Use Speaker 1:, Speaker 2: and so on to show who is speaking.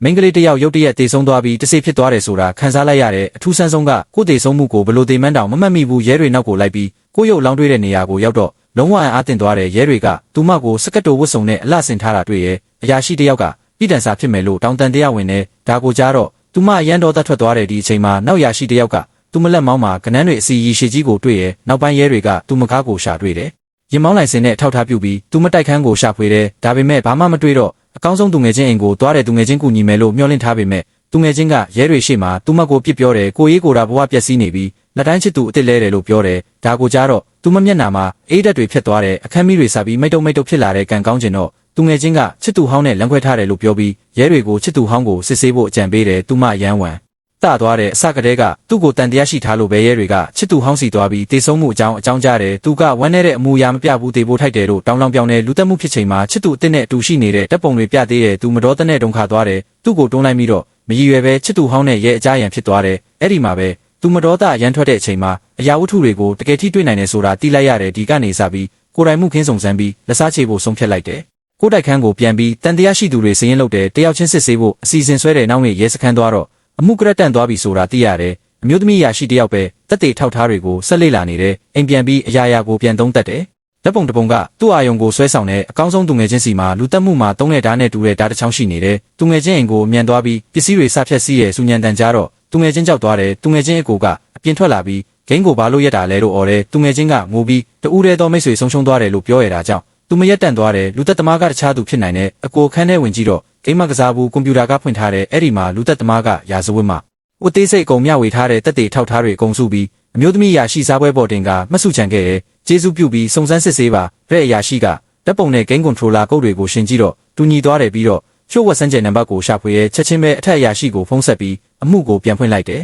Speaker 1: မင်းကလေးတယောက်ရုတ်တရက်တေဆုံးသွားပြီးတစေဖြစ်သွားတယ်ဆိုတာခံစားလိုက်ရတဲ့အထူးဆန်းဆုံးကကိုတေဆုံးမှုကိုဘလို့တေမန်းတောင်မမှတ်မိဘူးရဲတွေနောက်ကိုလိုက်ပြီးကိုရုပ်လောင်းတွေ့တဲ့နေရာကိုရောက်တော့လုံးဝအားတင်သွားတဲ့ရဲတွေကသူမကိုစကတ်တိုဝတ်စုံနဲ့အလှဆင်ထားတာတွေ့ရဲ့အရာရှိတယောက်ကပြည်တန်စာဖြစ်မယ်လို့တောင်းတန်တရားဝင်နေဒါကိုကြားတော့သူမအရန်တော်သက်ထွက်သွားတဲ့ဒီအချိန်မှာနောက်ရာရှိတယောက်ကသူမလက်မောင်းမှာကနန်းတွေအစီရီရှည်ကြီးကိုတွေ့ရဲ့နောက်ပိုင်းရဲတွေကသူမကားကိုရှာတွေ့တယ်ရင်မောင်းလိုင်စင်နဲ့ထောက်ထားပြုပြီးသူမတိုက်ခန်းကိုရှာဖွေတယ်ဒါပေမဲ့ဘာမှမတွေ့တော့အကောင်းဆုံးသူငယ်ချင်းအိမ်ကိုသွားတဲ့သူငယ်ချင်းကူညီမယ်လို့မျှော်လင့်ထားပေမဲ့သူငယ်ချင်းကရဲတွေရှေ့မှာသူမကိုပြစ်ပြောတယ်ကိုရေးကိုတာဘဝပျက်စီးနေပြီးလက်တိုင်းချစ်သူအစ်စ်လဲတယ်လို့ပြောတယ်ဒါကိုကြားတော့သူမမျက်နှာမှာအေးဓာတ်တွေဖြစ်သွားတယ်အခန်းမီးတွေစပြီးမိတ်တုံဖြစ်လာတဲ့ကံကောင်းကျင်တော့သူငယ်ချင်းကချစ်သူဟောင်းနဲ့လမ်းခွဲထားတယ်လို့ပြောပြီးရဲတွေကိုချစ်သူဟောင်းကိုစစ်ဆေးဖို့အကြံပေးတယ်သူမရန်ဝံတသွားတဲ့အစကတည်းကသူ့ကိုတန်တရားရှိထားလို့ပဲရဲတွေကချစ်သူဟောင်းစီသွားပြီးတေဆုံးမှုအကြောင်းကြားတယ်သူကဝမ်းနေတဲ့အမူအရာမပြဘူးတေဖို့ထိုက်တယ်လို့တောင်းလောင်ပြောင်းနေလူတက်မှုဖြစ်ချိန်မှာချစ်သူအစ်စ်နဲ့အတူရှိနေတဲ့တပ်ပုံတွေပြသေးတယ်သူမတော်တဲ့နဲ့ဒုံခါသွားတယ်သူ့ကိုတွန်းလိုက်ပြီးတော့မရည်ရွယ်ပဲချစ်သူဟောင်းနဲ့ရဲအကြရန်ဖြစ်သွားတယ်အဲ့ဒီမှာပဲသူမတော်သားရန်ထွက်တဲ့အချိန်မှာအရာဝတ္ထုတွေကိုတကယ်ထိတွေ့နိုင်တယ်ဆိုတာသိလိုက်ရတယ်ဒီကနေစပြီးကိုယ်တိုင်မှုခင်းစုံစမ်းပြီးလက်စားချေဖို့ဆုံးဖြတ်လိုက်တယ်ကိုတိုက်ခန်းကိုပြန်ပြီးတန်တရားရှိသူတွေစည်ရင်လုပ်တယ်တယောက်ချင်းစစ်ဆေးဖို့အစီအစဉ်ဆွဲတဲ့နောက်နေ့ရဲစခန်းသွားတော့အမှုကရက်တန့်သွားပြီဆိုတာသိရတယ်အမျိုးသမီးရာရှိတယောက်ပဲတက်တေထောက်ထားတွေကိုဆက်လေ့လာနေတယ်အိမ်ပြန်ပြီးအရာကိုပြန်သုံးတတ်တယ်လက်ပုံတပုံကသူ့အာယုံကိုဆွဲဆောင်တဲ့အကောင်းဆုံးသူငယ်ချင်းစီမှာလူတက်မှုမှာတုံးတဲ့ဓာတ်နဲ့တူတဲ့ဓာတ်တစ်ချောင်းရှိနေတယ်သူငယ်ချင်းအိမ်ကိုအမြန်သွားပြီးပစ္စည်းတွေစဖြတ်စီးရဲ့စူညံတန်ကြတော့သူငယ်ချင်းကြောက်သွားတယ်သူငယ်ချင်းအကိုကအပြင်ထွက်လာပြီးဂိမ်းကိုဘာလို့ရက်တာလဲလို့အော်တယ်သူငယ်ချင်းကငိုပြီးတူးရဲတော်မိတ်ဆွေဆုံးရှုံးသွားတယ်လို့ပြောရတာကြောင့်သူမရက်တန့်သွားတယ်လူသက်သမားကတခြားသူဖြစ်နိုင်တဲ့အကိုခန်းထဲဝင်ကြည့်တော့ဂိမ်းမကစားဘူးကွန်ပျူတာကဖွင့်ထားတယ်အဲ့ဒီမှာလူသက်သမားကရာဇဝတ်မှာဝတ်သေးစိတ်အကုန်မျှဝေထားတဲ့တက်တေထောက်ထားတွေအကုန်စုပြီးအမျိုးသမီးရာရှိစားပွဲပေါ်တင်ကမှတ်စုချန်ခဲ့တယ်ကျေးဇူးပြုပြီးစုံစမ်းစစ်ဆေးပါတဲ့ရာရှိကတပ်ပုံနဲ့ဂိမ်းကွန်ထရိုလာကုတ်တွေကိုရှင်းကြည့်တော့တူညီသွားတယ်ပြီးတော့ချို့ဝက်စန်းကျယ်နံပါတ်ကိုရှာဖွေရဲချက်ချင်းပဲအထက်ရာရှိကိုဖုန်းဆက်ပြီးအမှုကိုပြန်ဖွင့်လိုက်တယ်